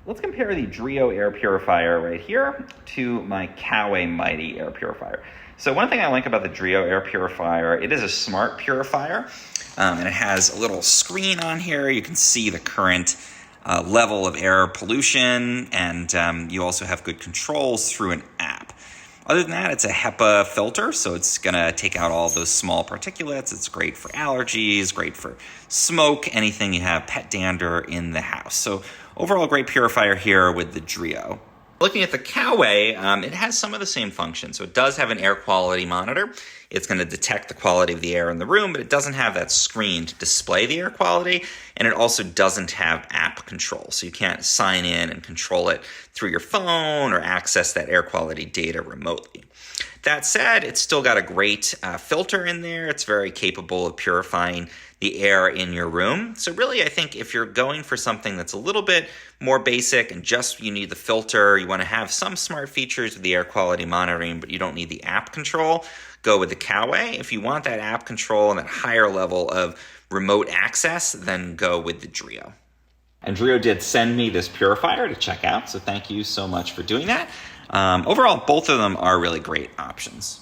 Let's compare the Dreo air purifier right here to my Coway Mighty air purifier. So one thing I like about the Dreo air purifier, it is a smart purifier, and it has a little screen on here. You can see the current level of air pollution, and you also have good controls through an app. Other than that, it's a HEPA filter, so it's going to take out all those small particulates. It's great for allergies, great for smoke, anything you have pet dander in the house. So overall, great purifier here with the Dreo. Looking at the Coway, it has some of the same functions. So it does have an air quality monitor. It's going to detect the quality of the air in the room, but it doesn't have that screen to display the air quality, and it also doesn't have app control. So you can't sign in and control it through your phone or access that air quality data remotely. That said, it's still got a great filter in there. It's very capable of purifying the air in your room. So really, I think if you're going for something that's a little bit more basic and just you need the filter, you want to have some smart features with the air quality monitoring, but you don't need the app control, go with the Coway. If you want that app control and that higher level of remote access, then go with the Dreo. And Dreo did send me this purifier to check out, so thank you so much for doing that. Overall, both of them are really great options.